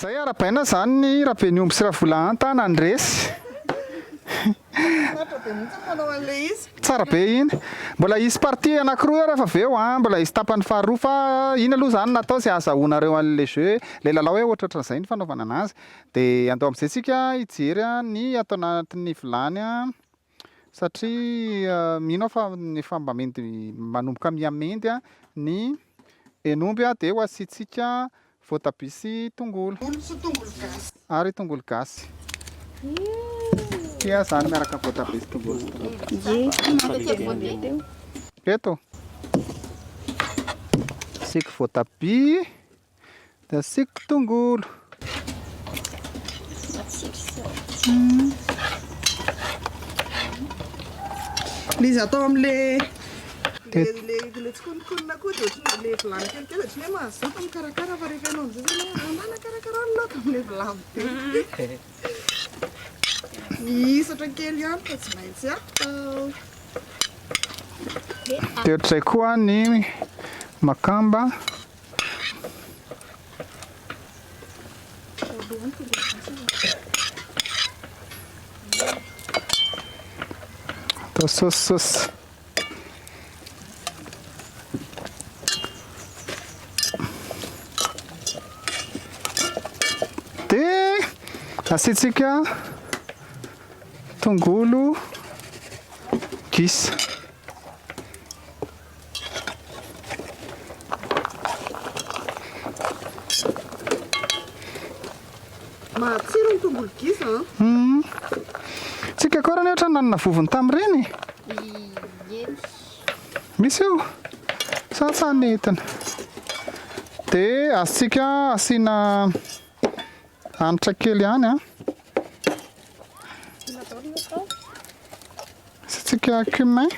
Zay ara-paina zany ny rabe ny omby sy ravolanta nandresy tsara be iny mbola isy partie anankiroa rehefa aveo mbola isy tapany faharoa fa iny aloha zany natao zay azahoanareo an'le jeu le lalao hoe ohatraohatran'izay ny fanaovana anazy dia andao amin'izay sika hijery ny atao anatin'ny vilany satria mino fa efa mba mendy manomboka miamendy ny hen'omby dia ho asitsika voatabia sy tongolo ary tongolo gasy tia zany miaraka voatabia sy tongolo eto asiko voatabia dia asiko tongolo izy atao am'le le tsikonokonna koa dia ohatrany le vilany kelikely ohatrany hoe mahazoto mikarakara fa rehefa ianao am'zay zany anana karakara ny loka am'le vilany be misatra kely ihany fa tsy maintsy atao dia ohatr'izay koa ny makamba atao saosisosy dia asitsika tongolo gisa matsiro ny tongolo gisa tsika koa raha ny ohatra nanana vovony tamin'ireny misy eo satsany entina dia azontsika asiana hanitra kely ihany asitsika cumin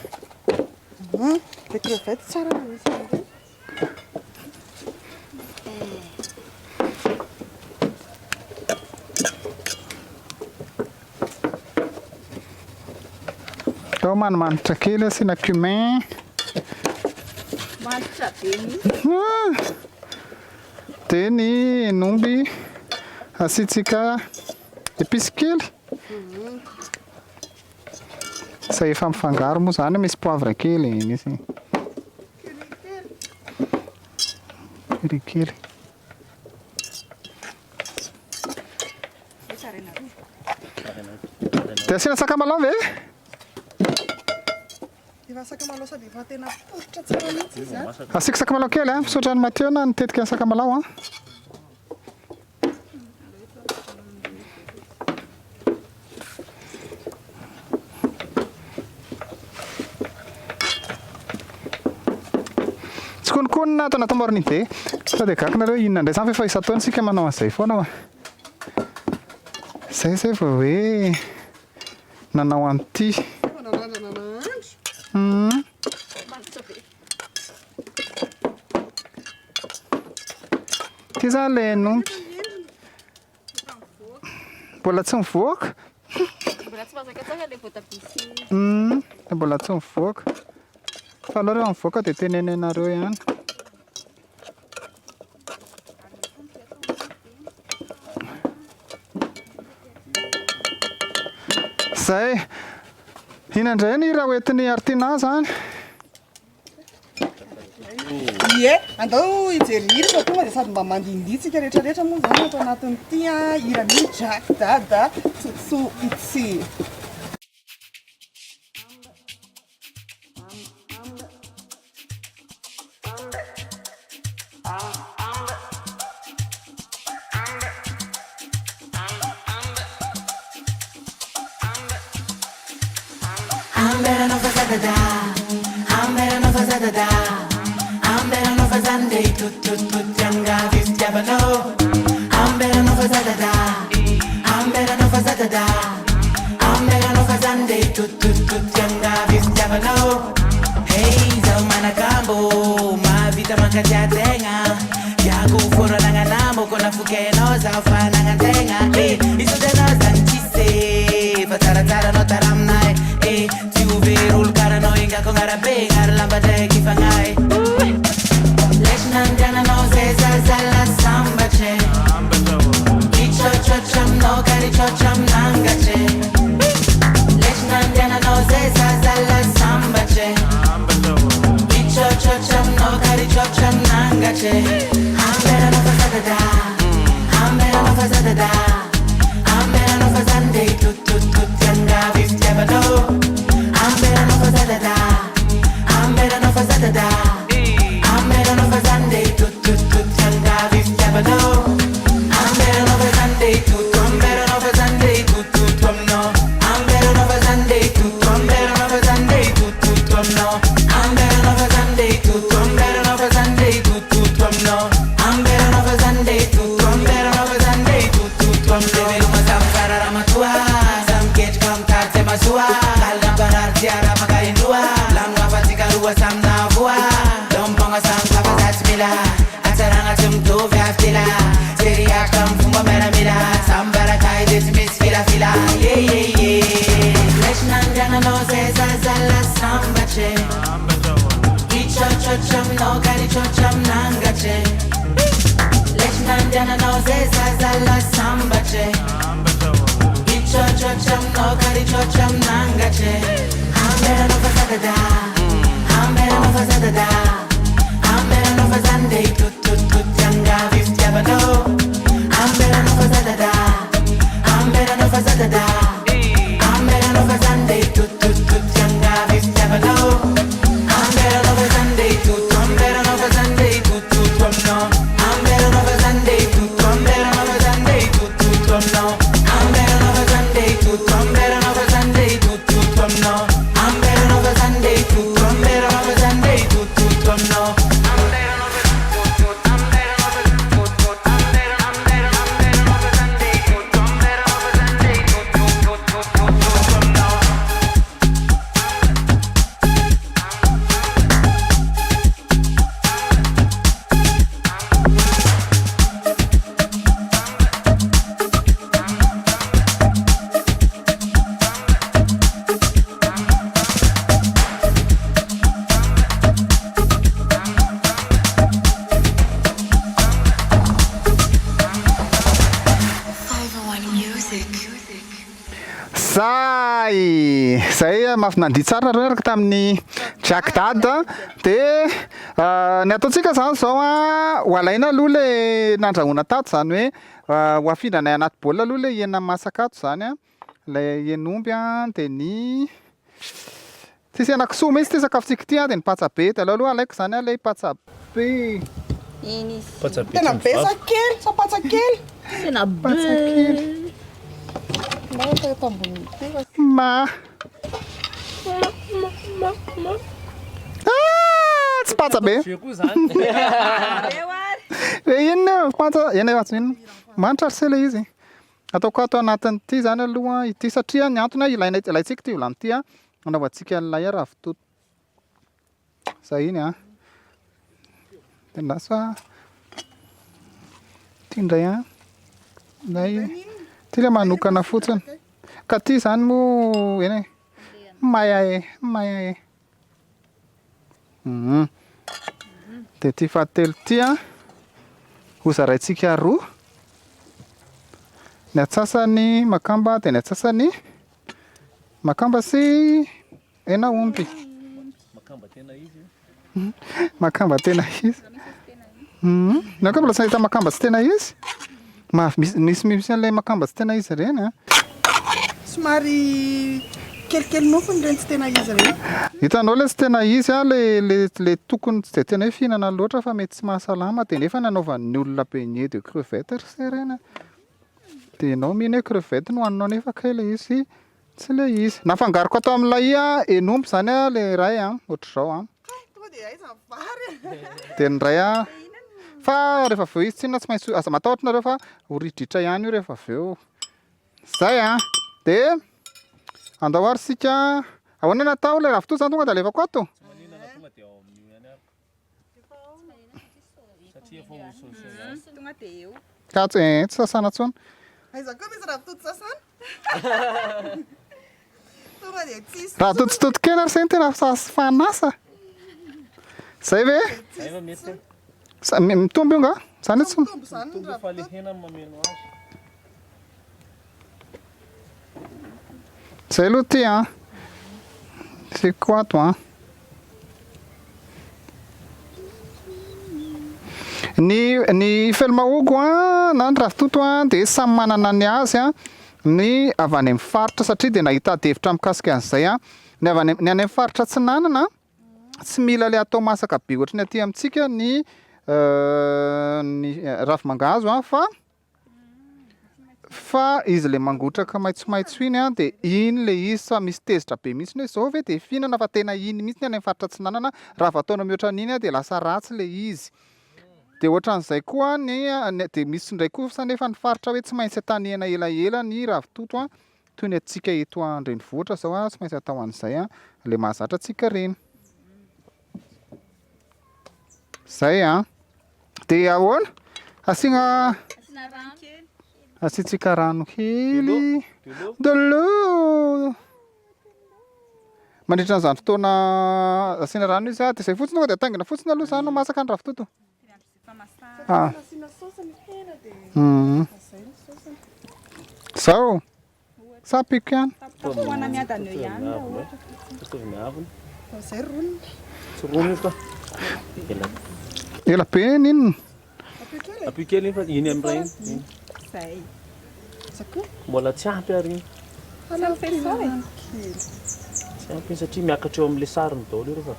dia crevette tsara misy atao manimanitra kely asiana cumin manitra be dia ny hen'omby asitsika episy kely izay efa mifangaro moa zany misy poivre kely misy kelikely dia asiana sakamalao ve efa sakamalao sady efa tena poritra tsara mihitsy izy asiko sakamalao kely misaotra ny Mateo na nitetika ny sakamalao tsy konikonina atao natao moriny be sao dia gakinareo inona indray zany fa efa isa-taona sika manao an'izay foana zay vao hoe nanao an'ity ty zany le hen'omby mbola tsy mivoaka mbola tsy mivoaka fa aloha rehefa mivoaka dia tenenenareo ihany zay inandray ny raha hoentin'ny artina zany ie andao hijery hira fa tonga dia sady mba mandinditsika rehetrarehetra moa zany atao anatin'ity irany jack dada tsotso itsy Ambera no fazadada, ambera no fazadada, ambera no fazande tut yanga vistiabano. Ambera no fazadada, ambera no fazadada, ambera no fazande tut yanga vistiabano. Hey, zau manakambo, ma vita mankajatenga, yaku foro nanganamo kona fukeno zau fa nangatenga. Hey, isu dena zanchise, fatara no taramnai. Tiuverul cara no inga con arabe ngar lambade kifangai Leshnan jana no se salsa la samba che karichocha mnangache Leshnandana no zezazala sambache Ichochocha mno karichocha mnangache Ambera no fazadada Ambera no fazadada Ambera no fazande tut yanga vistyabado Ambera no fazadada Ambera no fazadada Ambera no fazande tut yanga vistyabado Ambera no fazande tut Ambera no fazande tut no Ambera no fazande tut Ambera no fazande tut no Ambera no fazande tut Ambera no fazande tut no Ambera no fazande tut Ambera no fazande tut no Deveru mazamfara ramatua Samket kam tate masua Kalga barar tiara makaindua Lamga fatika ruwa samna vua Domponga samka fazat mila Ataranga tumtu vyaftila Seri akam fumba mera mila Sambara kaidet miskila fila Yeah yeah yeah Leshnandana no zeza zala sambache Ichochocham no karichocham nangache Leshnandana no zeza zala sambache Ichochocham no karichocham nangache Ambera no fazadada Ambera no fazadada Ambera no fazande tut yanga vistyabado Ambera no fazadada Ambera no fazadada Ambera no fazande tut yanga vistyabado Ambera no fazande tut Ambera no fazande tut no Ambera no fazande tut Ambera no fazande tut no Ambera no fazande tut Ambera no fazande tut no Ambera no fazande tut Ambera no fazande tut no Zay mahafinandia tsara reraka tamin'ny Jack Dad dia ny ataontsika zany zao ho alaina aloha le nandrahoana tato zany hoe ho afindrana anaty baolina aloha le hena masaka ato zany ilay hen'omby dia ny tsisy henan-kisoa mihitsy ty sakafontsika ty dia ny patsabe dia aleo aloha alaiko zany ilay patsabe Tena besaka kely sa patsa kely Tena patsakely Mba eto ambony ity fa tsy patsabe inona patsa ena efa inona manitra ary se le izy ataoko ato anatin'ity zany aloha ity satria ny antony ilaintsika ty volany ity anaovantsika an'ilay raha vitoto zay iny dia lasa ty indray lay ty le manokana fotsiny ka ty zany mo eny maya dia ty fahatelo ty ho zaraintsika roa ny atsasany makamba dia ny atsasany makamba sy hena omby makamba tena izy nakao mbola sy nahita makamba tsy tena izy misy an'ilay makamba tsy tena izy ireny somary kelikely nofony ireny tsy tena izy ireny hitanao le tsy tena izy le tokony tsy dia tena hoe fihinana loatra fa mety tsy mahasalama dia nefa nanaovan'ny olona beignet de crevette ry se ireny dia ianao mihina hoe crevette no haninao nefa kay le izy tsy le izy nafangaroko atao amin'ilay hen'omby zany le ray ohatr'izao tonga dia aiza vary dia ny ray fa rehefa aveo izy tsinona tsy maintsy aza matahotra nareo fa horidritra ihany io rehefa aveo zay dia andao ary sika ahoana natao le ravitoto zany tonga dia alevako ato ka tsy sasana tsony aiza koa misy ravitoto sasana tonga dia tsisy raha tototsitotokena ary zay ny tena fanasa zay ve mitombo io nga zany tsy tombo zany ny ravitoto zay aloha ty a c'est quoi toi ny felmahoko a na ny ravitoto a de samy manana ny azy a ny avy any amin'ny faritra satria de nahita devitra mikasika an'izay a ny avy any amin'ny faritra tsy nanana tsy mila le atao masaka be ohatry ny aty amintsika ny ravimangahazo a fa izy le mangotraka maitsomaitso iny a de iny le izy fa misy tezitra be mihitsy hoe zao ve de fihinana fa tena iny mihitsy ny any amin'ny faritra tsy nanana raha vataona mihoatra n'iny a de lasa ratsy le izy de ohatran'izay koa de misy ndray kosa nefa ny faritra hoe tsy maintsy ataniana elaela ny ravitoto a toy ny atsika eto an-drenivohitra zao a tsy maintsy atao an'izay a le mahazatra atsika reny zay a de ahoana asitsika rano kely dolo mandritra n'izany fotoana asiana rano izy a de zay fotsiny tonga de ataingina fotsiny aloha zany no masaka ny ravitoto zao sapiko ihany ela be ninona apikely fa iny am'regny mbola tsy ampy ary tsy ampy satria miakatra eo am'le sariny daholo io rehefa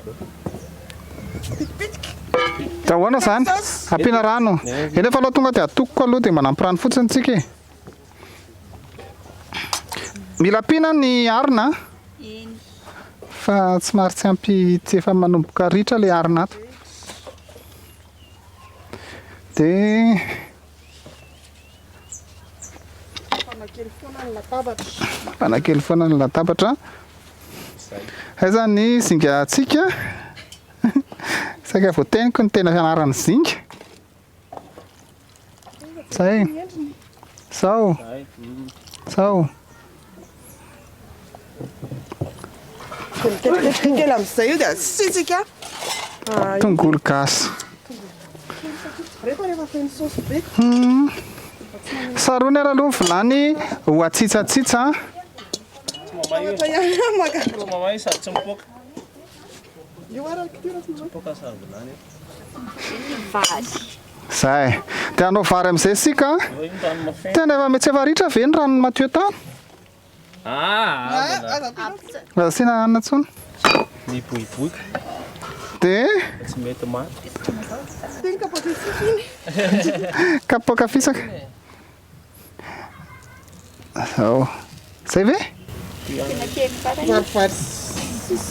dahoana zany ampiana rano enefa aloha tonga de atokoko aloha de manampy rano fotsiny tsika mila ampiana ny arina fa tsy mary tsy ampy tsy efa manomboka ritra le arina ato de fanakely foana ny latabatra hay zany zinga atsika saika voateniko ny tena fianarany zinga zay sao kely amin'izay io de asitsika tongolo gasy sarony ara aloha ny vilany ho atsitsatsitsa zay de anao vary am'izay sika tena efa metsy efa ritra ve ny rano matio tany asiana hanina tsony miboiboika de tsy mety maty kapoka fisaka zao zay ve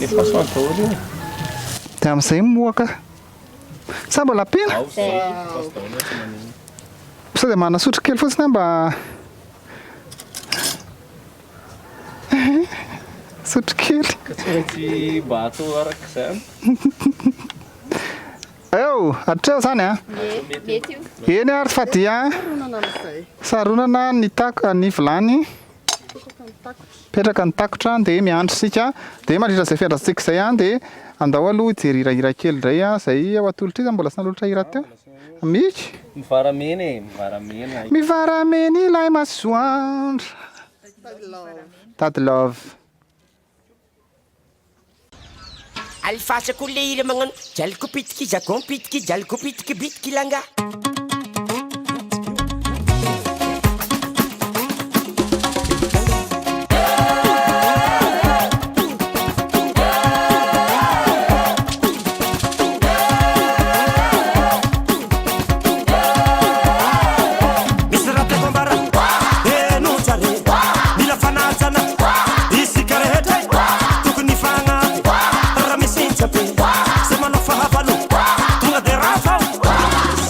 efa soantolo de am'izay moaka sa mbola ampiana sa de manasotro kely fotsiny mba sotro kely tsy mba atao araka zany eo atreo zany a eny ary fa dia saronana ny ny vilany petraka ny takotra de miandry sika de mandritra zay fiandrasitsika zay a de andao aloha ijery hirahira kely ndray a zay ao atolotra izy mbola sy nalolotra hira teo miky mivarameny ilay masoandro Tad Love alifasako le hira magnano jaliko pitiky jagon pitiky jaliko pitiky bitiky langa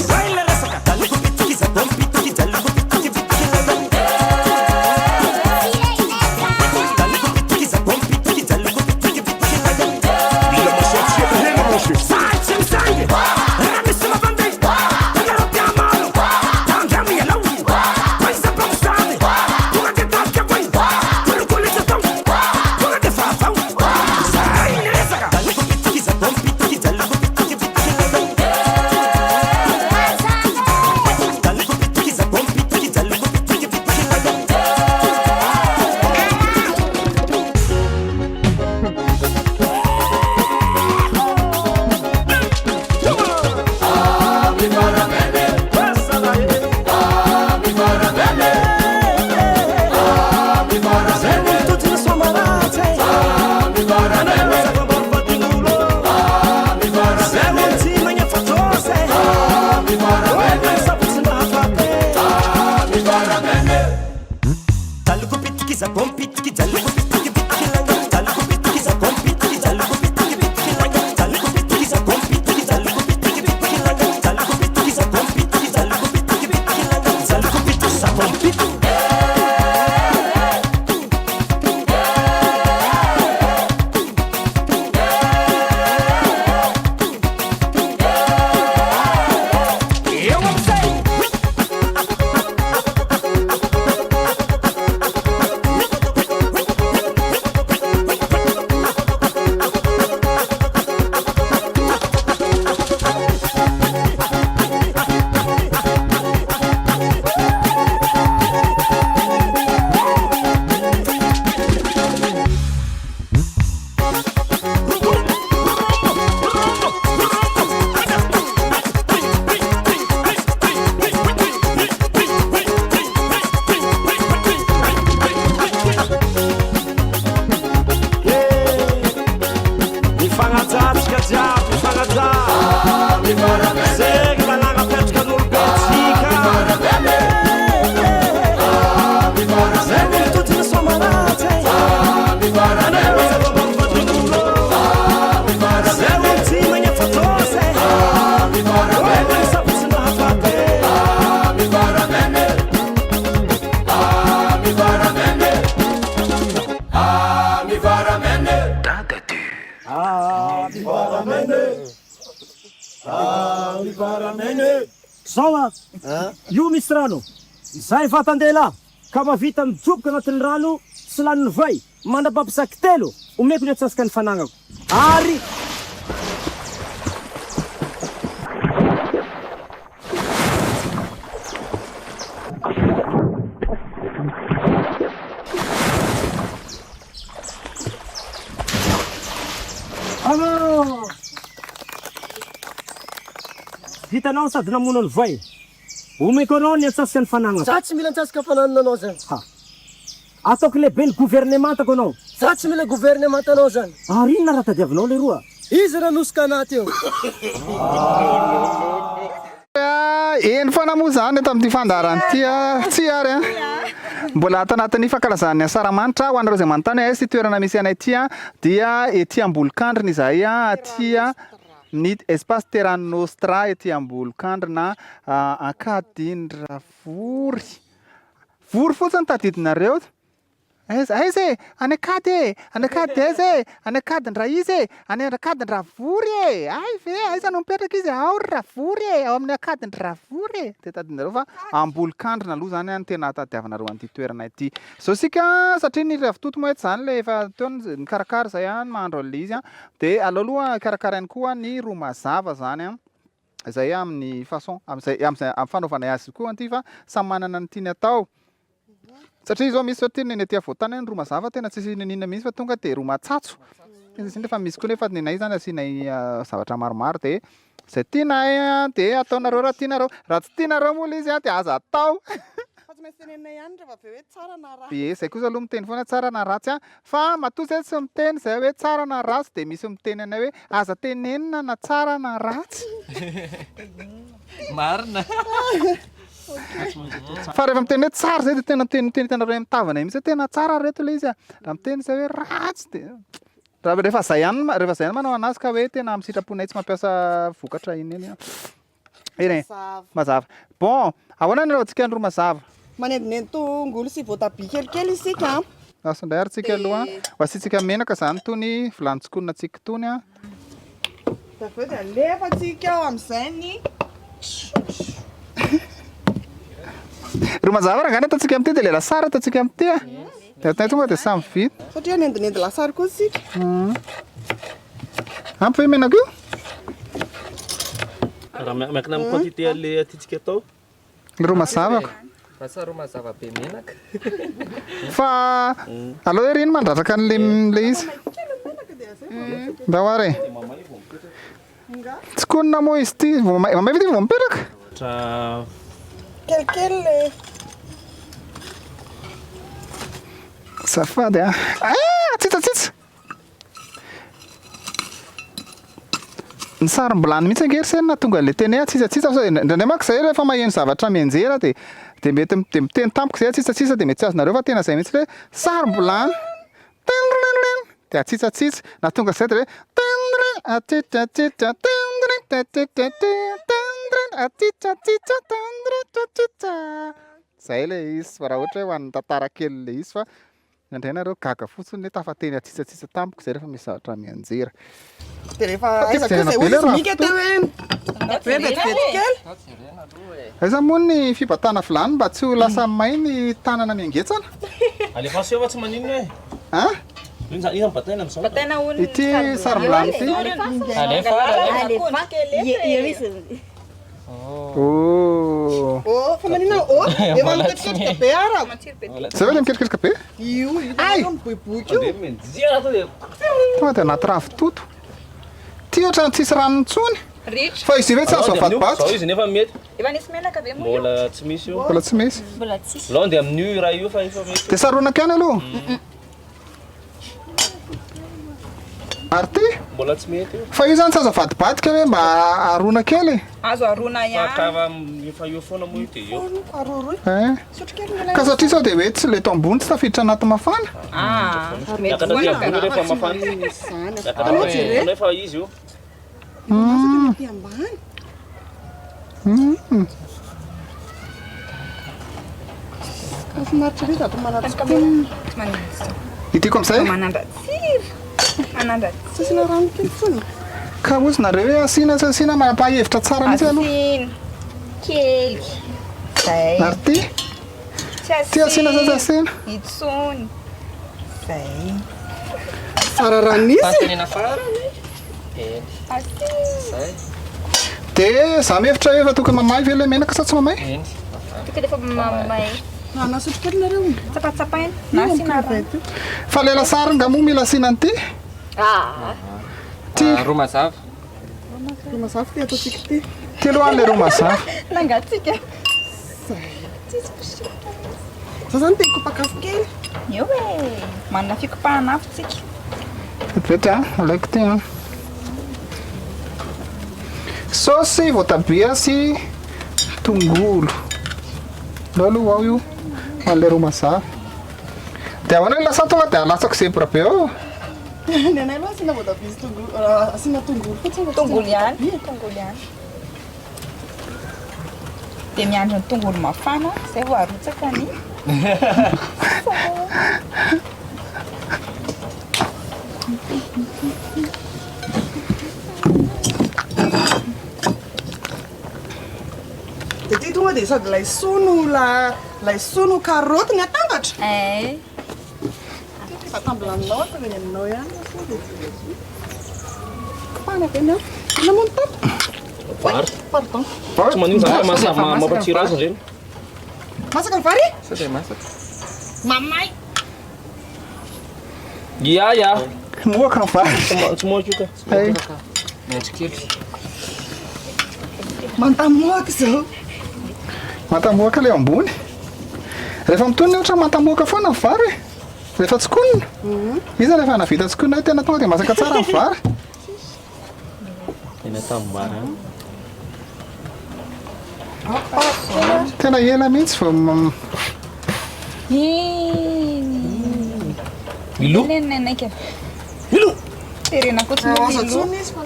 Baila zagazaga Zay lalagna petraka n'olobetsika Zay militotsina somaratsy Anay mazava-bavadron'olo Zay olo tsy magnafatosy Oe manisapotsina hafate Sawa, io misy rano. Zay vatandela ka mavita mijoboka anatin'ny rano sy laniny vai mandrapapisaky telo omeko ny atsasaka ny fanagnako. Ary hitanao sady namono ny vai. Omeko anao ny atsasaka ny fanagnako. Za tsy mila antsasaka fanananao zany. Ataoko lehibe ny gouvernementako anao. Za tsy mila gouvernementanao zany. Ary inona raha tadiavinao le roa? Izy ranosika anaty eo. Eny foana moa zany eto amin'ity fandarany ity tsy ary mbola ato anatin'ny fankalazan'ny asaramanitra ho anareo zay manontany hoe aiza ty toerana misy anay ity dia ety Ambolokandrina izahay aty ny espace Terra Nostra ety Ambolokandrina Ankadindravory vory fotsiny tadidinareo aiza anakady aiza anakadindraha izy anakadindravory ay ve aiza no mipetraka izy ao Ravory ao amin'ny Akadindravory de tadidinareo fa Ambolokandrina aloha zany any tena tadiavinareo an'ity toerana ity zao sika satria ny ravitoto moa eto zany le efa teo ny karakara zay mahandro an'le izy de aloha karakara ihany koa ny ro mazava zany zay amin'ny façon am'izay fanaovana azy koa anty fa samy manana ny tiany atao satria zao misy ty ny aty avotany ny ro mazava tena tsy ninina mihitsy fa tonga de ro matsatso izy fa misy koa nefa ninay zany asinay zavatra maromaro de zay tianay de ataonareo raha tianareo raha tsy tianareo moa izy de aza atao zay kosa aloha miteny foana tsara na ratsy fa matoa zay tsy miteny zay hoe tsara na ratsy de misy miteny anay hoe aza tenenina na tsara na ratsy marina fa rehefa miteny hoe tsara zay de tena teny hitanareo mitavana misy tena tsara reto le izy raha miteny zay hoe ratsy de rehefa zay ihany manao anazy ka hoe tena amin'ny sitraponay tsy mampiasa vokatra iny eny mazava bon ahoana ny raha ny ro mazava manendineny tongolo sy voatabia kelikely isika asindray ary tsika aloha ho asitsika menaka zany tony vilanitsokonina tony da aveo de alefatsika ao amin'izay ny ro mazava raha ngany ataontsika amin'ity de le lasary ataontsika amin'ity de atay tonga de samy vita satria nendinendy lasary koa sika ampy hoe menaka io raha miankina amin'ny quantité le atitsika atao ro mazavako fa sa ro mazava be menaka fa aloha ery iny mandratraka an'le izy nda ho ary tsy konina moa izy ty mamay fa ty vao mipetraka kelikely le safady tsitsatsitsa ny sarom-bolany mihitsy angery se na tonga le teny tsitsatsitsa ndraindray manko zay rehefa maheno zavatra mianjera de mety miteny tampoko zay tsitsatsitsa de mety tsy azonareo fa tena zay mihitsy le sarom-bolany de atsitsatsitsa na tonga zay de zay le izy fa raha ohatra hoe hoan'ny tantara kely le izy fa nandray nareo gaga fotsiny le tafateny atsitsatsitsa tampoko zay rehefa misy zavatra mianjera de rehefa aiza koa zay ozy mika teo hoe vetivety kely aiza moa ny fibatana vilany mba tsy ho lasa may ny tanana miangetsana alefaso eo fa tsy maninona hoe ina bataina am'zao ity sarom-bolany ity fa manina efa miketriketrika be ara zay hoe le miketriketrika be io miboiboiky io tonga de anaty ravitoto ty ohatrany tsisy ranony ntsony fa izy hoe tsy azo avadibatsika izy nefa mety efa nisy menaka be moa mbola tsy misy io mbola tsy misy mbola tsisy lao de amin'io raha io fa efa mety de saronaka ihany aloha Ary ty Mbola tsy mety io. fa io zany tsy azo avadibadika hoe mba arona kely Azo arona ihany. Kava efa eo foana moa io dia eo. Aroroy. Sotro kely ngalay. ka satria sao dia hoe tsy le to ambony tsy tafiditra anaty mafana Miakatra dia ambony rehefa mafana. Miakatra dia ambony rehefa izy io. Masaka ambany. Kafinaritra rehetra ato manatrika itiko am'izay sasina rano kely foana. ka ozy nareo hoe asina sy asina manapa-hevitra tsara mihitsy aloha kely zay ary ty asina sy asina itsony zay Tsara ranisy. Tantenena farany. Zay. dia za mihevitra hoe efa tokony mamay ve le menaka sa tsy mamay Eny. tokony efa mamay Na sotro kely nareo. tsapatsapaina na asina rano fa lela sary nga moa mila asinany ty Roa mazava. Mazava ty ataotsika ty. ty aloha le roa mazava nangatsika Za zany te hikopakafo kely. eo e manana fikopahana afitsika vety alaiko ty saosy voatabia sy tongolo lo aloha ao io an'le roa mazava dia ahoana ny lasa tonga dia alatsako zebra be ao Ny anay aloha asina voatabia sy tongolo. Asina tongolo fotsiny. tongolo ihany dia miandro ny tongolo mafana zay vao arotsaka ny Dia ty tonga dia sady laisono karaoty ny atambatra. Efa tambilaninao atao eny aminao ihany. Panaka eny ao. Namono tato. Vary. Pardon. Tsy manino zany mampatsiro azy ireny. Masaka ny vary? Sao dia masaka. Mamay. Ya. moaka ny vary Tsy moaka io ka. Maitso kely. Mantamoaka izao. mantamoaka le ambony rehefa mitonina ohatra mantamoaka foana ny vary rehefa tsokonina izy rehefa navita tsokonina tena tonga dia masaka tsara ny vary Eny tambara. tena ela mihitsy vao Milo. nenenaiky Milo. terena kotsiny Azo milo atsony izy fa.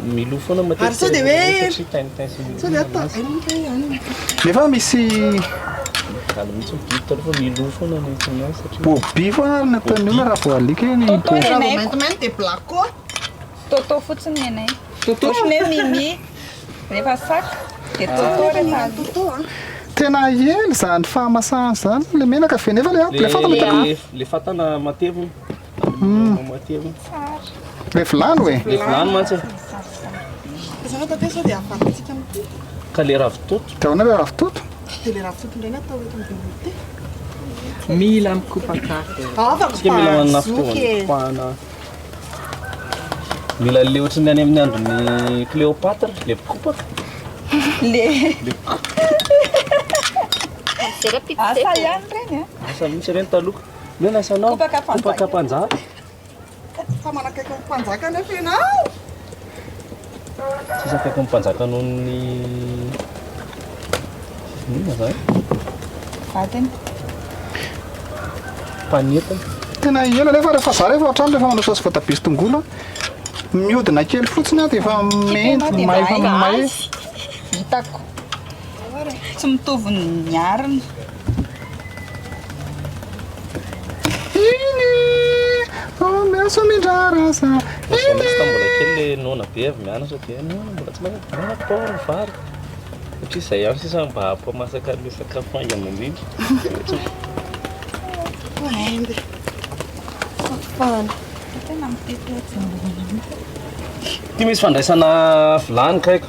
Milo foana matetika. Ary sao dia hoe Tain-tain sao dia atao ihany. nefa misy Kala mihitsy mibita rehefa milo foana ny tinazy satria. bobi foana nataony olona raha voalika ny Toto Raha nenay maintimainty dia blako. toto fotsiny nenay otrany hoe mimi rehefa saka dia toto rehefa Toto tena ela zany fahamasahany zany le menaka ve nefa le fatana Le fatana mateviny. Mateviny. le vilany hoe Le vilany mantsy. Izany atao dia sao dia afatsika amin'ity. Ka le ravitoto. dia ahoana le ravitoto Dia le ravitoto indray atao eto amin'ny ty. Mila mikopakafo. Tsika mila manana fitaovana. Mila le ohatry ny any amin'ny andron'ny Cléopâtre le kopaka. le Asa ihany reny Asa misy reny taloha. Mena asanao. Kopaka mpanjaka. Kopaka mpanjaka. Fa manakaiky ny mpanjaka nefa ianao. Sisa akaiky ny mpanjaka noho ny inona zany? vatany Mpanetana. tena ela rehefa za rehefa ohatrany rehefa manao saosy voatabia sy tongolo mihodina kely fotsiny dia efa mendy may efa may hitako tsy mitovy ny ariny meso mindrarasa Misy mbola kely le nona be avy mianatra dia mbola tsy manapao ny vary. Satria izay ihany sisa mba hampamasaka le sakafo haingana indrindra. tena mitetoetsy Ty misy fandraisana vilany kaiky.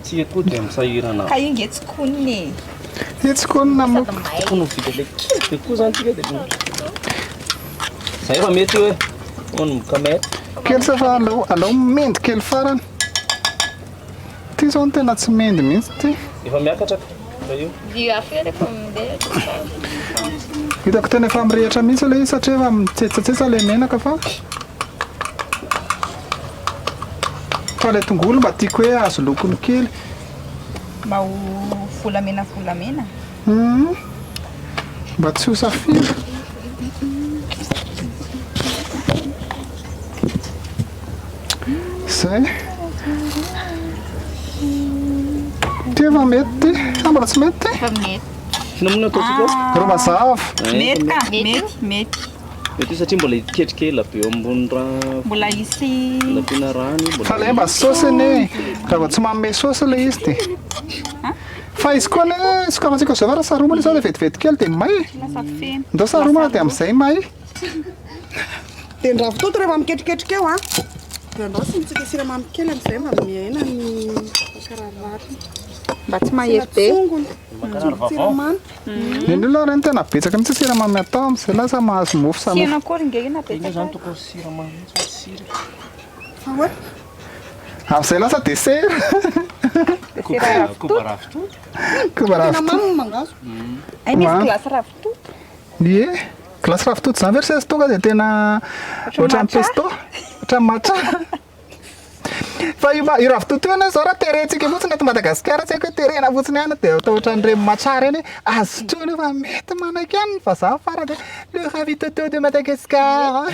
Tsy koa dia misahirana. ka io nge tsy koniny itsykony mo Tokony vita le kely be koa zany tika dia zay efa mety hoe onomboka mety. kely sa fa alao mendy kely farany ty zao no tena tsy mendy mihitsy ty Efa miakatra ka io. vio afo rehefa mindeha hitako tena efa mirehitra mihitsy le izy satria efa mitsetsatsetsa le menaka fa Fa ilay tongolo mba tiako hoe azo lokony kely. Mba ho volamena. Mba tsy ho safira. Zay. Ty efa mety ty? Mbola tsy mety? Efa mety. Fihinamana ataontsika? Ro mazava. Mety ka? Mety. Mety satria mbola ketrikely be eo ambony raha. Mbola isy Lapina rano. Fa ilay mba saosiny raha vao tsy manome saosy ilay izy ty. Fa izy koa ilay sokafantsika zao fa raha saromana izao dia vetivety kely dia may. lasa feno. Ndao saromana dia amin'izay may. Dia ny ravitoto rehefa miketriketrika eo dia andaosintsika siramamy kely amin'izay mba mihena ny kararary. Mba tsy mahery be. Siramamy. Ny olona reny tena betsaka mihitsy siramamy atao amin'izay lasa mahazo mofo sa mofo. Siana kory ngena Ina zany betsaka. tokony siramamy mihitsy sira. Fa hoe Amin'izay lasa dessert. Koba ravitoto. Koba tena ravitoto. mamy mangazo. Ay misy glasy ravitoto. Ie, glasy ravitoto zany versa izy tonga dia tena ohatran'ny pesto, ohatran'ny matcha. Fa io ravitoto io zao raha terentsika fotsiny eto Madagasikara tsy haiko hoe terena fotsiny ihany dia atao ohatran'ireny matcha reny azo trony fa mety manaiky ihany fa za farany le ravitoto de Madagasikara.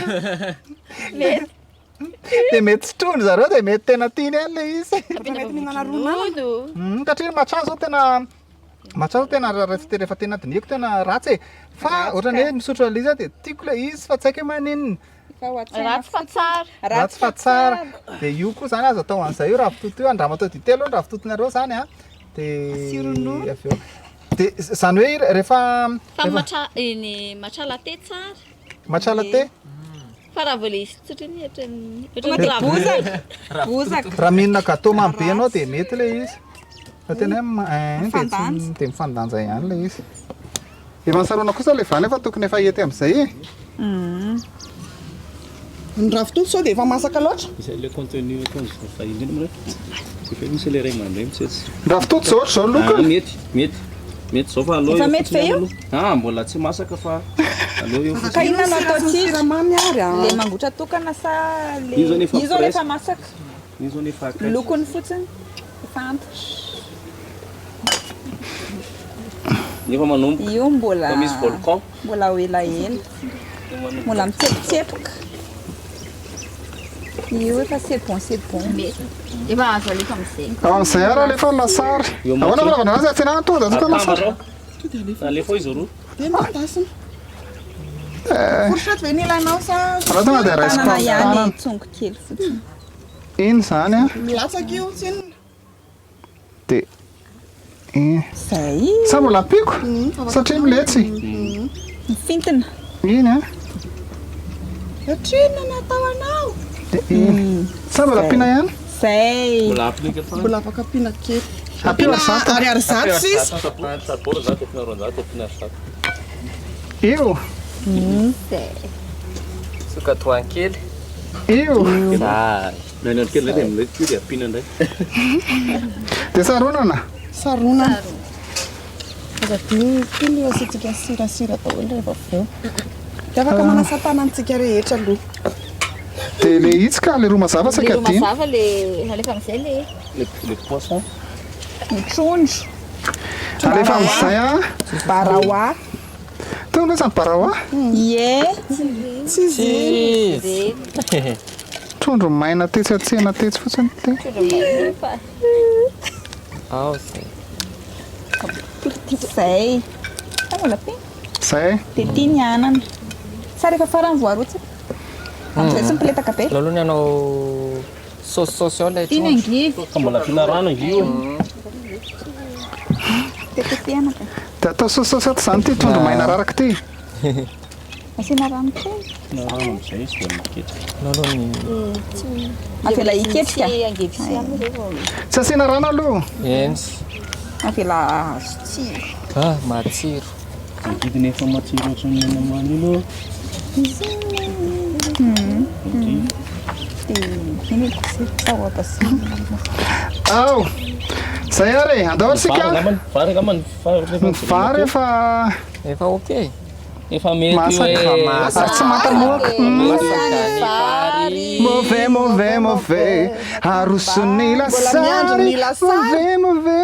Dia mety tsy trony zareo dia mety tena tiany ihany le izy. Mety mihinana ronono. Satria matcha zao tena rehefa tena dinihiko tena ratsy fa ohatran'ny hoe misotro an'ilay izy dia tiako le izy fa tsy haiko hoe maninona. Ratsy fa tsara. Ratsy fa tsara. Dia io koa zany azo atao an'izay io ravitoto io andrama atao ditelo ny ravitotonareo zany a. Dia avy eo. Dia zany hoe rehefa matcha latte tsara. matcha latte Fa raha vao le izy tsotra ny ohatran'ny Bozaka. raha mihinana gâteau mamy be ianao dia mety le izy. Fa tena hoe dia mifandanja ihany le izy. Efa nisarona kosa le vany efa tokony efa hety amin'izay e. Ny ravitoto sao dia efa masaka loatra. Misy le contenu atao fahiny iny tsy fe misy le ray aman-dreny mitsetsy. Ravitoto zao ohatry zao lokony. Mety zao fa aleo. Efa mety fe io? Mbola tsy masaka fa aleo eo. Ka inona no atao tsisy? Siramamy ary. Le mangotra tokana sa le Io zao efa io zao fresh. efa masaka. Io zao efa akaiky. Lokony fotsiny efa antitra. Nefa manomboka. Io mbola Fa misy volcan. mbola ho elaela. Mbola mitsepitsepika. Io efa c'est bon. Efa azo alefa amin'izay. Amin'izay ara alefa lasary. Ahoana fanaovana azy fihinana tonga dia atao lasary. Alefa izy roa. Dia mandasina. Fourchette ve ny ilainao sa Raha tonga dia rice Tanana ihany pan. tsongo kely fotsiny. Iny zany a. milatsaka io tsinona. Dia Zay sa mbola ampiko satria miletsy. mifintina. Iny a. Atrina natao anao. Sa mbola ampiana ihany. Zay. Mbola apilika fa. Mbola afaka ampiana kely. Ampiana zato. Ariary zato sisa. Saporo zato apina roa zato apina zato. Io. Sokatoany kely. Io. Nanao kely dia milety dia apina ndray. Dia saronana. Sarona. Aza tily asitsika sirasira daholo rehefa avy eo. Dia afaka manasa tanantsika rehetra aloha. Dia le itsika le roa mazava saika Le dimy. mazava le alefa amin'izay Le poisson. Ny trondro. Alefa amin'izay a. Barawa. Tonga izany barawa. Ie. Tsy izy. Trondro maina tetsy atsena tetsy fotsiny ty. Ao zay. Zay. Mbola pe. Zay. Dia tia ny anana. Sa rehefa farany voarotsaka. Amin'izay tsy mipeletaka be. Lalony anao saosy ao ilay Tia ny angivy. Fa mbola apina rano io. Tetehana ka. Dia atao saosy ato izany ty trondro maina raraka ty. Asiana rano kely. Na rano amin'izay izy dia miketrika. lalony Avela iketrika. angivy sy aminy zay vao. Tsy asiana rano aloha. ensy. Avela azo tsiro. Matsiro. Vidiny efa matsiro ohatran'ny menamany io. Iny sao apasy. Ao. Zay ary andao sika. Vary gamany. Ny vary efa Efa okey. Efa mety Masaka tsy matamoaka. Mauvais arosony lasary.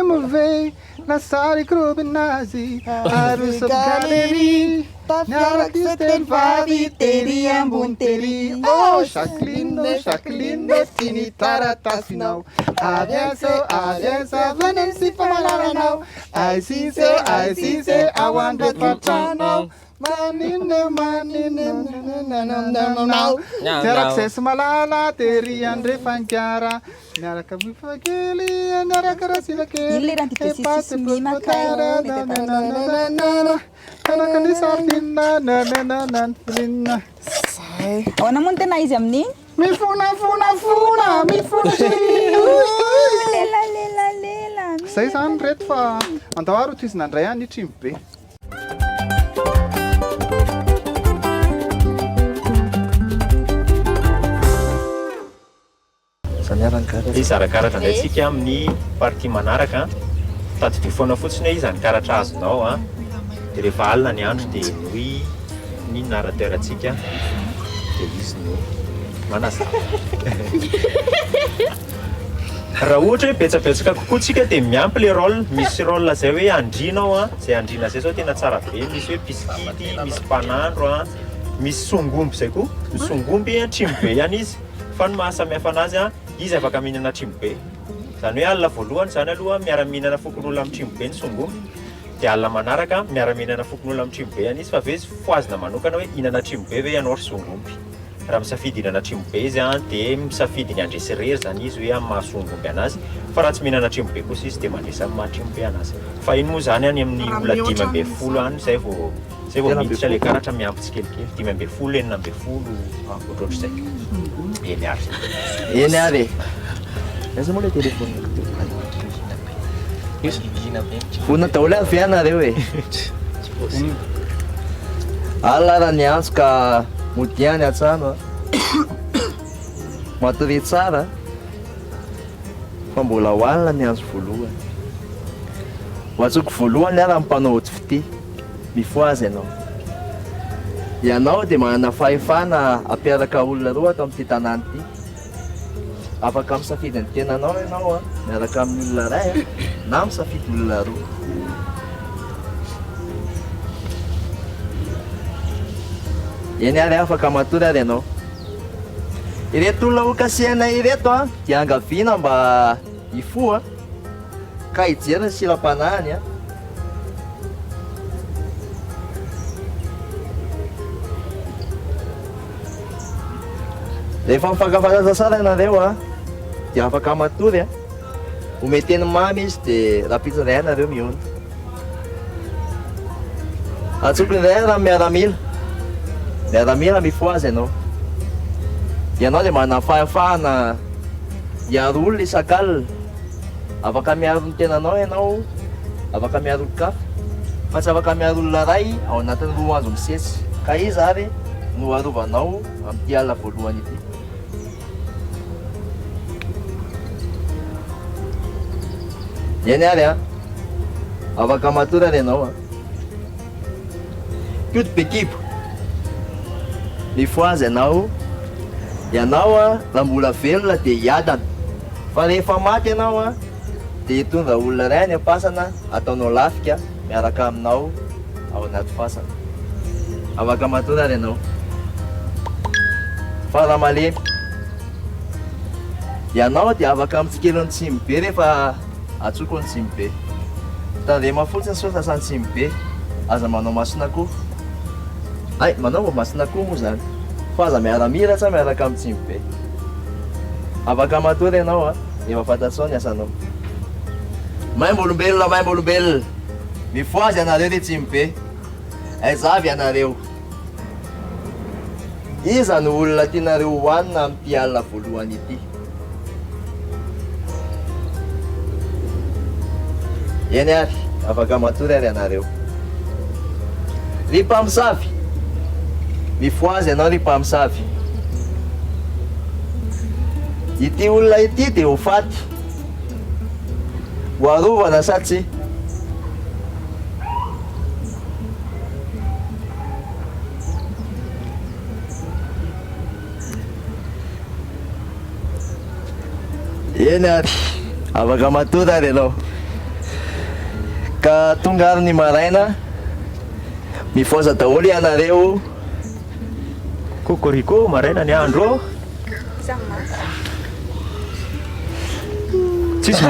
Mauvais lasary krobinazy aroso galerie. Niaraky teny vavy tery ambony tery. Oh Jacqueline tiny taratasinao. Avesa venany sy famalaranao. Aisise ao andrefantranao. Niaraka zay sy malala tery andrefankara. Niaraka mifakely niaraka rasina kely. Kanaka ny sardina nananana. Ahoana moa ny tena izy amin'iny? Mifona Lela. Zay zany reto fa andao aro toizina andray any trimo be. Izara karatra indray tsika amin'ny partie manaraka. Tadidio foana fotsiny hoe izany karatra azonao a. Dia rehefa alina ny andro dia nohy ny narrateur-ntsika dia izy no manazava. Raha ohatra hoe betsabetsaka kokoa tsika dia miampy le rôle. Misy rôle zay hoe andrinao a, zay andrina zay zao tena tsara be. Misy hoe piskity, misy mpanandro a, misy songomby zay koa. Ny songomby trimo be ihany izy. Fa ny mahasamihafa anazy a, izy afaka mihinana trimo be. Zany hoe alina voalohany zany aloha miara-mihinana fokon'olona amin'ny trimo be ny songomby. Dia alina manaraka miara-mihinana fokon'olona amin'ny trimo be ihany izy fa ve foazina manokana hoe hinana trimo be ve ianao ry songomby. Raha misafidy hinana trimo be izy a, dia misafidy ny andresy irery zany izy hoe amin'ny mahasongomby anazy. Fa raha tsy mihinana trimo be kosa izy dia mandresa amin'ny mahatrimo be anazy. Fa iny moa zany any amin'ny olona 5 any zay vao miditra le karatra miampy tsikelikely. 5 9 ohatrohatr'izay. Eny ary. Aiza moa le téléphone? Fona daholo avy ianareo e. Alina raha niantso ka modiany atsano a. Matory tsara fa mbola hoalina ny andro voalohany. Hoantsoko voalohany ara mpanao haute fite. Mifoazy ianao. Ianao dia manana fahefana ampiaraka olona roa ato amin'ity tanàna ity. Afaka misafidy ny tenanao ianao a, miaraka amin'ny olona ray na misafidy olona roa. Eny ary afaka matory ary ianao. Ireto olona okasiana ireto a, dia angaviana mba hifoa ka hijery ny silam-panahiny a. Rehefa mifankafahaza sara ianareo a, dia afaka matory a. Ometeny mamy izy dia rapitra iray ianareo miona. Atsokony iray raha miaramila. Miaramila mifoazy ianao. Ianao dia manana fahefana hiaro olona isan-kalina. Afaka miaro ny tenanao ianao, afaka miaro kafa. Fa tsy afaka miaro olona ray ao anatin'ny 2 andro misesy. Ka izy ary no arovanao amin'ity alina voalohany ity. Eny ary a, afaka matory ary ianao a. Piody bekipo. Mifoazy ianao. Ianao a, raha mbola velona dia hiadana. Fa rehefa maty ianao a, dia hitondra olona ray any am-pasana ataonao lafika miaraka aminao ao anaty fasana. Afaka matory ary ianao. Fa raha malemy. Ianao dia afaka mitsikelo ny tsimy be rehefa atsoko ny tsimy be. Tandrema fotsiny sao sasany tsimy be. Aza manao mason'akoho. Ay, manao mason'akoho moa zany. Fa aza miaramila sa miaraka amin'ny tsimy be. Afaka matory ianao a, efa fantatsao ny asanao. Maimbo-olombelona. Mifoazy ianareo ty tsimy be. Aizavy ianareo. Iza no olona tianareo hohanina amin'ity alina voalohany ity? Eny ary, afaka matory ary ianareo. Ry mpamosavy. Mifoazy ianao ry mpamosavy. Ity olona ity dia ho faty. Ho arovana sa tsy? Eny ary afaka matory ary ianao ka tonga ary ny maraina mifoza daholo ianareo kokoriko maraina ny andro tsisy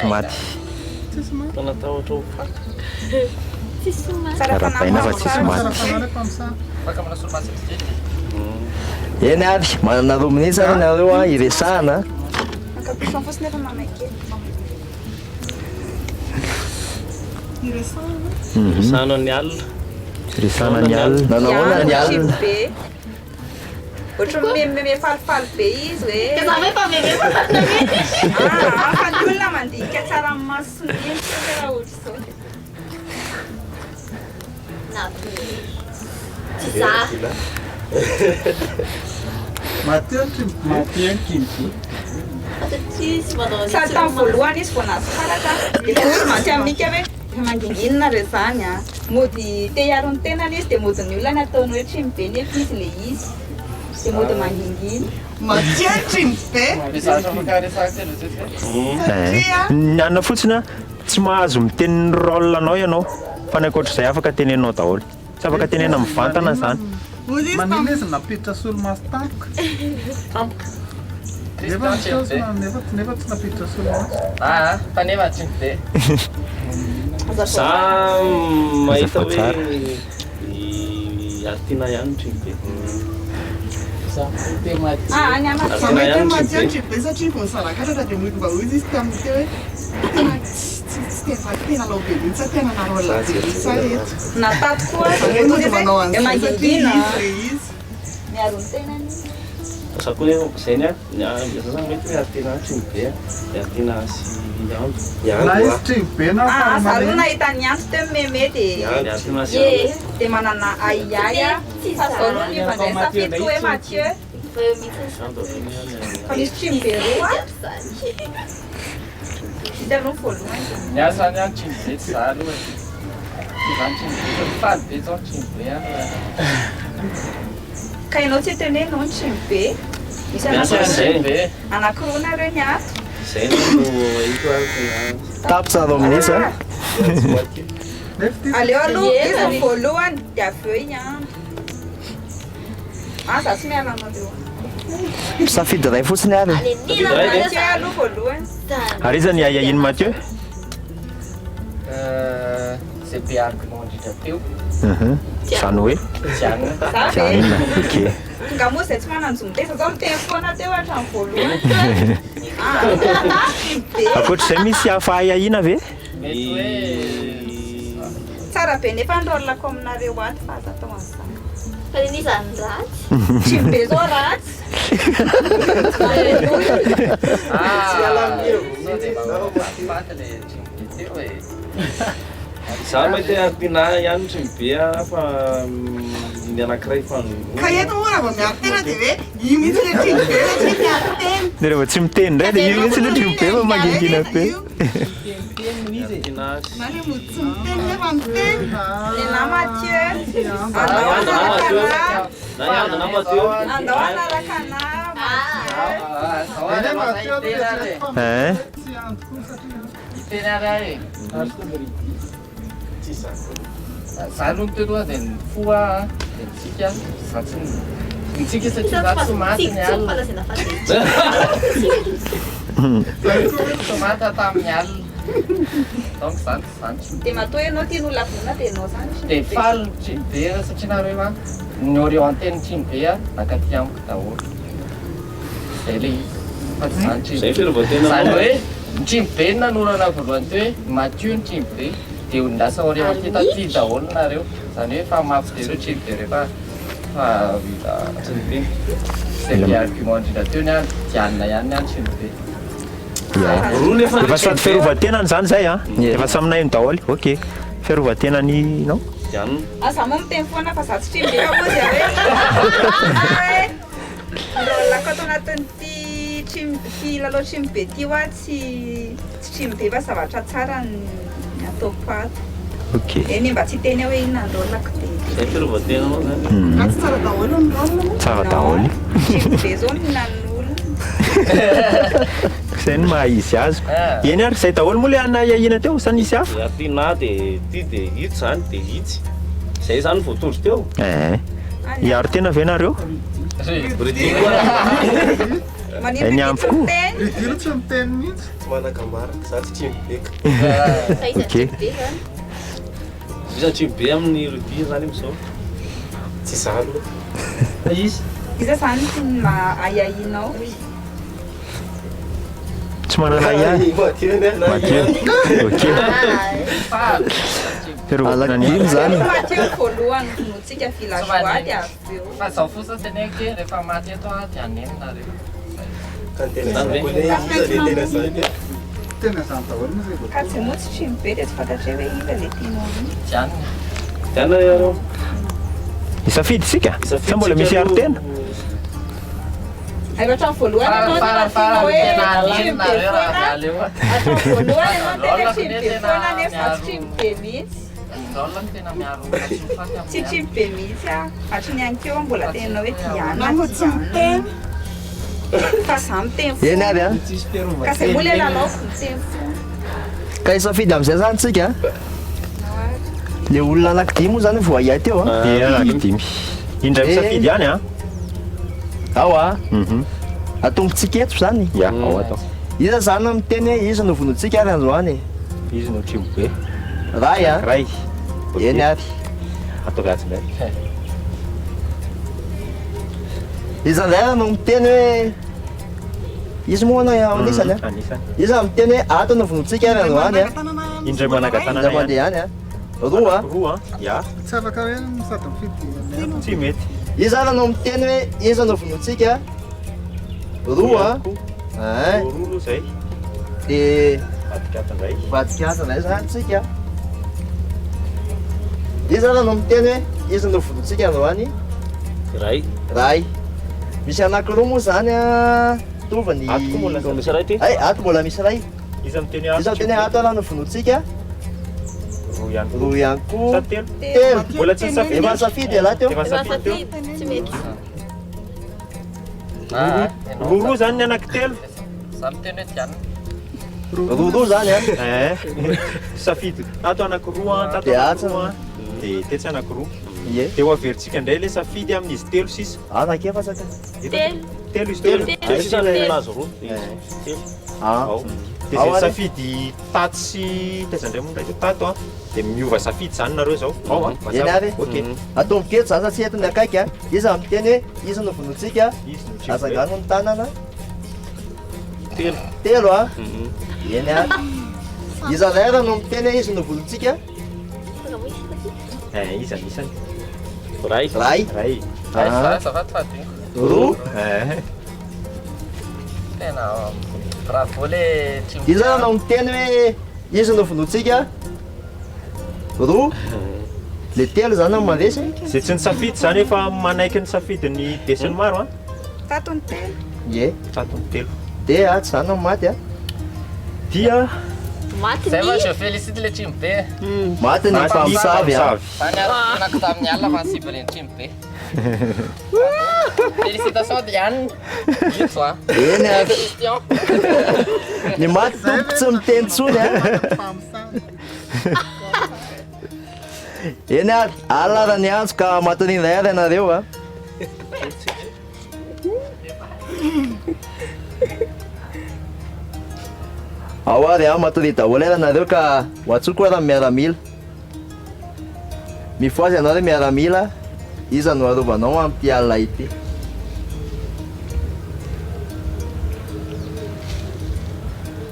maty Tanatahotra arapaina fa tsisy maty eny ary manana roa minitsy ary nareo a iresahana Resahana ny alina. Resahana ny alina. Nanahoana ny alina? Ohatry mefalifaly be izy hoe. Za hoe fa mefalifaly be. Fa ny olona mandinika tsara amin'ny maso ny endrika raha ohatry zao. Tsy za. Sady tamin'ny voalohany izy vao nahazo karatra dia olo mantsy aminika hoe manginginina re zany a mody te hiaro ny tenany izy dia mody ny olona ny ataony hoe trimy be nefa izy le izy dia mody mangingina matia trimy be ny anona fotsiny tsy mahazo miteny rôle anao ianao fa ny ankoatr'izay afaka tenenao daholo tsy afaka tenena mivantana zany manina izy napiditra solomaso tampoka nefa tsy napiditra solomaso fa nefa tsy be za mahita hoe artina ihany trimy be any matia trimy be satria vao nisarakatra dia mody mba hoy izy tamin'ny teo hoe tena lao be mihitsy tena narola be mihitsy eto natato koa mangingina miaro ny tenany sa koa hoe zay ny zany mety hoe artina trimy be artina sy salona hitany anto teo meme dia manana aiaya fa zao aloha ny vandraisafidy hoe Mathieu fa misy trimy be roa hitanao voalohany miasa ny any trimy be tsy za aloha izany trimy be faly be zao trimy be any ka ianao tsy tenenao ny trimy be misy anakiroa nareo ny ato zay no iko tapitsarao amin'isa aleo aloha izy ny voalohany dia avy eo iny andro za tsy miala amareo misafidy ray fotsiny ary aloha voalohany ary iza ny aya iny Mathieu zay be argument indrindra teo zany hoe janona ok nga moa zay tsy mananjomotesa zao miteny foana teo hatrany voalohany akoatr'izay misy hafa aya ina ve tsara be nefa androlako aminareo ato fa aza tao an'izany fa izany ratsy trimy be zao ratsy za mety artina ihany trimy be fa ny anakiray fa ka eto moa raha vao miaro tena dia hoe io mihitsy le trimy be satria miaro tena dia rehefa tsy miteny indray dia io mihitsy le trimy be fa mangingina be na le mody tsy miteny nefa miteny na Mathieu andao anaraka teny ary za aloha mitoloha dia ny foa dia nitsika za tsy nitsika satria za tsy maty ny alina maty tamin'ny alina donc zany dia matoa ianao tia nolabona dia anao zany dia faly trimy be satria nareo a ny orienteny trimy be a nakaty amiko daholo zay le izy fa tsy zany zany hoe ny trimy be ny nanorana voalohany teo hoe Mathieu ny trimy be dia lasa orienté taty daholo nareo zany hoe fa mafy dereo trimy be rehefa zay le argument indrindra teo ny any dianina ihany ny any trimy be efa sady fiarovatenany zany zay a efa saminay ny daholo ok fiarovatenany nao za moa miteny foana fa za tsy trimy be fa moa zay hoe ndrolako ato anatin'ity filalao trimy be ty hoa tsy trimy be fa zavatra tsara ny ataoko ato eny mba tsy teny hoe inona ndrolako zay fiarovatena moa zany tsara daholo ny rôle tsara daholo trimy be zao mihinan'ny olona Zay ny maha izy azy. Eny ary zay daholo moa le ana iahina teo sa nisy hafa. Aty na dia ty dia hitsy zany dia hitsy. Zay zany voatondro teo. Iaro tena ve nareo? Ny ampy koa. Idilo tsy miteny mihitsy. Manakambara, za tsy mibeka. Ok. Iza tsy be amin'ny revie zany amin'izao. Tsy zalo. Izy. Iza zany tsy aiainao. Tsy manana ihany. Madio. Ok. Pero Alakim zany. Mateo voalohany notsika villageois dia avy eo. Fa zao fosa tena ke rehefa maty eto dia anenonareo. Tena zany daholo moa zay. Ka tsy moa tsy trimy be dia tsy fantatry hoe iza le tianao. Tianina. Tiana yareo. Isafidy sika. Sa mbola misy aro tena. Ay hatrany voalohany ianao tena tianao hoe trimy be foana. Hatrany voalohany ianao tena trimy be foana nefa tsy trimy be mihitsy. Tsy trimy be mihitsy hatrany any keo mbola tenanao hoe tiana. Tsy miteny. Fa za miteny foana. Eny avy Ka zay moa le lalaoko miteny foana. Ka isafidy amin'izay zany tsika. Le olona anankidimy moa zany vao aiay teo. Anankidimy. Indray misafidy ihany a. Ao a. Atombontsika eto zany. Ya, ao atao. Iza zany miteny hoe iza no vonotsika ary androany. Izy no trimo be. Ray a. Ray. Eny ary. Atao gatsindray. Iza ndray no miteny hoe izy moa na anisany a. Anisany. Iza miteny hoe ato no vonotsika ary androany a. Indray managatana Indray mandeha ihany a. Roa. Roa, ya. Tsy afaka hoe misady mifidy. Tsy mety. Iza no miteny hoe iza no vonotsika. Roa. Roa zay. De vatikatandray. vatikatandray zany tsika. Iza no miteny hoe iza no vonotsika androany. Ray. Ray. Misy anankiroa moa zany a tovany. Ato koa mbola misy ray ty. Ay, ato mbola misy ray. Iza miteny ato. Iza miteny ato ala no vonotsika. Roa ihany. Roa ihany koa. Sa telo. Telo. Mbola tsy nisafidy. Efa safidy ala teo. Efa safidy teo. Tsy mety. Roa zany ny anankitelo. Za miteny hoe tianina. Roa zany a. Safidy. Ato anankiroa, tato De anankiroa. De tetsy anankiroa. Ie. Dia ho averintsika indray le safidy amin'izy telo sisa. Anake fa saka. Telo izy telo. Sisa le lazo roa. Telo. Ao. Dia Ao zay ary. safidy tato sy tezandray moa ndraiky tato a. Dia miova safidy zany nareo zao. Ao a. Eny ary. Ok. Atomboketo zany satria eto ny akaiky a. Iza miteny hoe iza no vonotsika. Izy no trimo be. Azangano ny tanana. Telo. Telo a. Eny ary. Iza ndray raha no miteny hoe iza no vonotsika. Izy anisany. Ray. Ray. Ray. Azafady fadiny. Roa. Tena bravo le trimo. Iza raha no miteny hoe iza no vonotsika. Roa. Le telo zany amin'ny mandresy. Zay tsy ny safidy zany efa manaiky ny safidin'ny be sy ny maro a. Tato ny telo. Ie. Tato ny telo. De a tsy zany amin'ny maty a. Dia Zay va je félicite le trimo be. Maty ny mpamosavy a. Zany ary tenako tamin'ny alina fa sivy le trimo be. Félicitations Diane. Ito a. Eny ary. Question. Ny maty tompo tsy miteny tsony a. Eny ary. Alina ny antso ka matonindray ary ianareo a. Ao ary a matondy daholo ary ianareo ka ho atsoko raha miaramila. Mifoazy ianao hoe miaramila. Iza no arovanao amin'ity alina ity.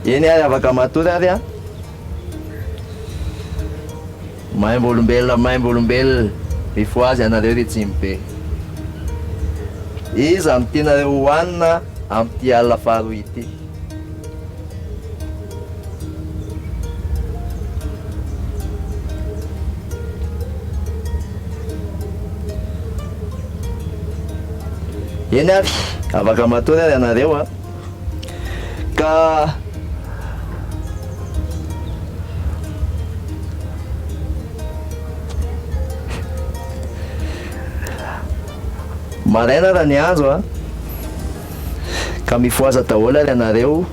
Eny ary afaka matory ary a. Maimbo olombelona. Mifoazy ianareo ry tsimy be. Iza amin'ny tianareo hohanina amin'ity alina faharoa ity. Eny ary, afaka matory ary ianareo a. Ka maraina raha ny andro a. ka mifoaza daholo ary anareo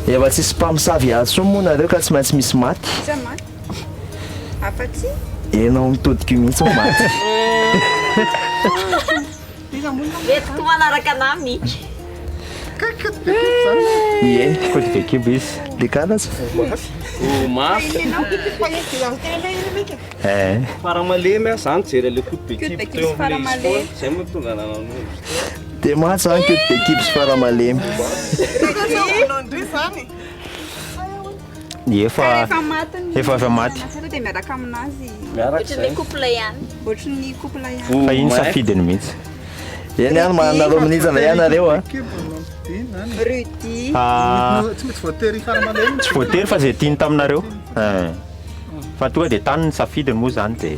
efa tsisy mpamosavy azo moa nareo ka tsy maintsy misy maty afa-tsy enao mitodika io mihitsy maty Vetiko manaraka anah mihitsy. ie kotikakimba izy le kalaza faramalemy zany jery le coup d'équipe teo amin'ilay zay moa tonga nanan'olo de maty zany que d'équipe sy faramalemy efa maty dia miaraka aminazy Ohatran'ny couple ihany. ohatran'ny couple ihany fa iny safidiny mihitsy eny any manareo minitsana ianareo a Rudy tsy voatery faramalemy tsy voatery fa zay tiany taminareo fa tonga dia tany ny safidiny moa zany dia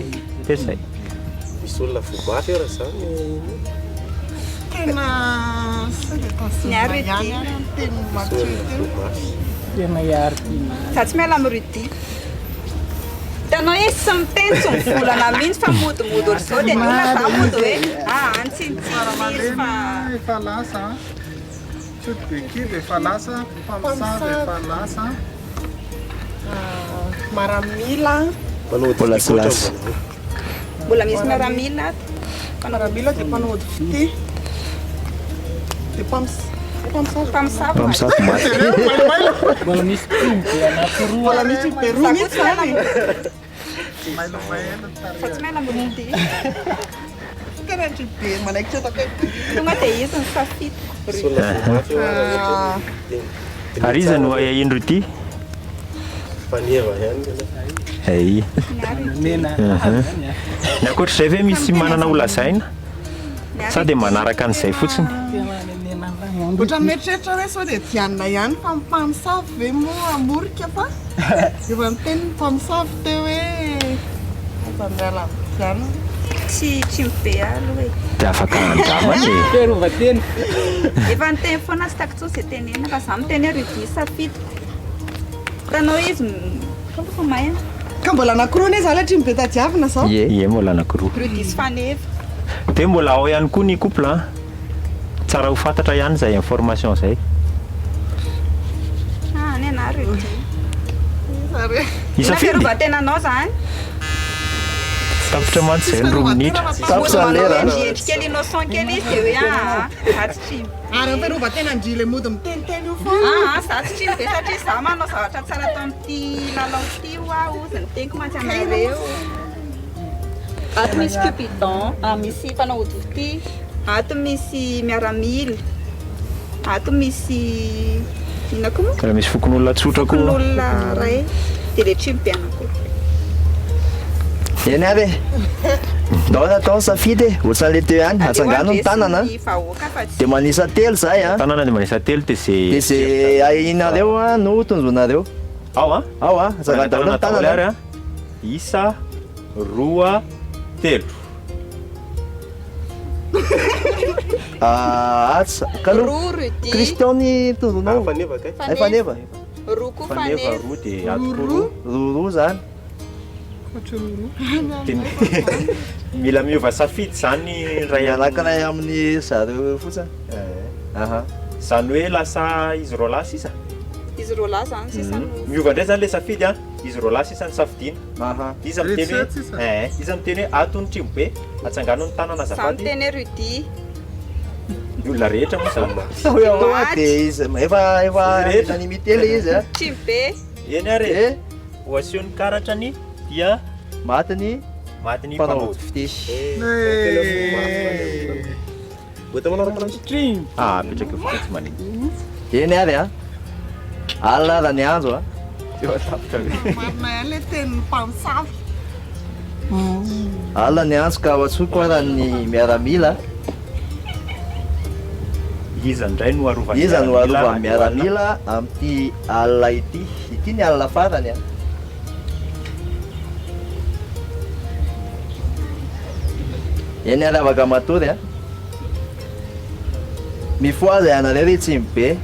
pesay misy olona vomafy ara zany tena za tsy miala amin'ny Rudy hitanao hoe sy miteny tsy mivolana mihitsy fa modimody olo zao dia ny olona za mody hoe antsinitsiny fa efa lasa toute d'équipe efa lasa mpamosavy efa lasa maramila mbola tsy lasa mbola misy miaramila maramila dia mpanao fité dia mpamosavy maty mbola misy peroa mihitsy zany fa tsy miala amin'ny Rudy karahatra be manaikitra atako tonga dia izy ny safidy ary izy no ino ty faneva ihany ay ny akoatr'izay ve misy manana olazaina sa dia manaraka an'izay fotsiny ohatran'ny mieritreritra hoe sao dia dianina ihany fa mpamosavy ve moa amorika fa efa niteny mpamosavy teo hoe afandrala dianina tsy mibe aloha hoe dia afaka andramany Perovateny. efa niteny foana tsy tako tsosy tenena fa za miteny hoe Rudy safidiko hitanao izy fa mahena ka mbola anankiroa ne za le hatry mibe tadiavina zao ie mbola anankiroa Rudy sy faneva dia mbola ao ihany koa ny couple tsara ho fantatra ihany zay information zay ny ana Rudy isafidy fiarovatenanao zany tapitra mantsy zay ny 2 minitra tapitra lera endry kely innocent kely izy dia hoe atsy ary ampiarovatena ndry le mody miteniteny io foana za tsy be satria za manao zavatra tsara tao amin'ity lalao ty aho zay niteniko mantsy anareo ato misy cupidon misy mpanao odifity ato misy miaramila ato misy ina koa moa raha misy fokon'olona tsotra koa fokon'olona ray dia le trimbe anako eny ary ndao natao safidy ohatran'le teo ihany atsangano ny tanana dia manisa telo zay a tanana dia manisa telo dia dia zay ainareo a no tonjonareo ao a atsangano daholo ny tanana isa roa telo roa Rudy Christiany tonjonao faneva roa koa faneva roa dia atoko roa zany mila miova safidy zany ray anankiray amin'ny zareo fotsiny zany hoe lasa izy roa lahy sisa izy roa lahy zany sisa miova indray zany le safidy izy roa lahy sisa ny safidina izy miteny hoe ato ny trimo be atsangano ny tanana za azafady miteny hoe Rudy ny olona rehetra moa zany dia izy efa nanimité le izy trimo be eny ary ho asehon'ny karatra ny dia matiny mpanao fité apetraka fotsy maniny eny ary alina raha ny andro marina ihany le teny mpamosavy alina ny andro ka atsoko raha ny miaramila iza ndray no arovany miaramila amin'ity alina ity ny alina farany eny ary afaka matory mifoaza ianareo re tsy mibe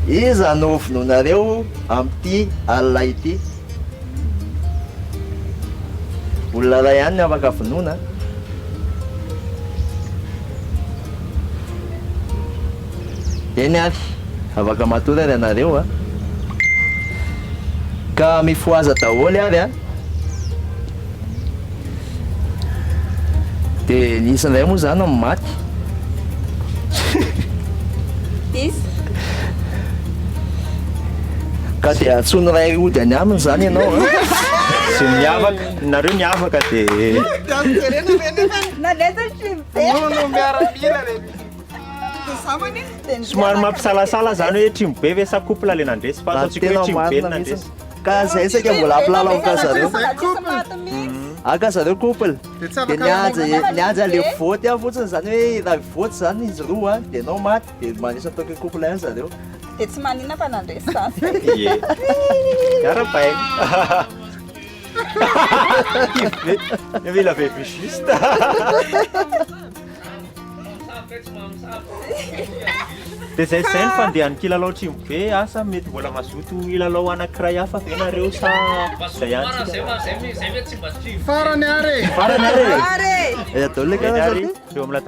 iza no finonareo amin'ity alina ity olona ray ihany ny afaka finona eny ary afaka matory ary anareo a ka mifoaza daholo ary a dia nisandray moa zany amin'ny maty ka dia atsony ray ody any aminy zany ianao sy miavaka nareo miavaka dia somary mampisalasala zany hoe trimobe ve sa couple le nandresy fa ataontsika hoe trimobe nandresy ka zay saka mbola ampilalao ka zareo aka zareo couple dia niaja le voty a fotsiny zany hoe raha voty zany izy roa a dia anao maty dia manisy ataoko couple any zareo dia tsy manina fa nandresy sasy ye miara-bainy mila vevy juste dia zay zay ny fandehan'ny kilalao trimobe asa mety mbola mazoto ilalao anankiray hafa ve nareo sa zay farany ary atao le karaha eo amin'ny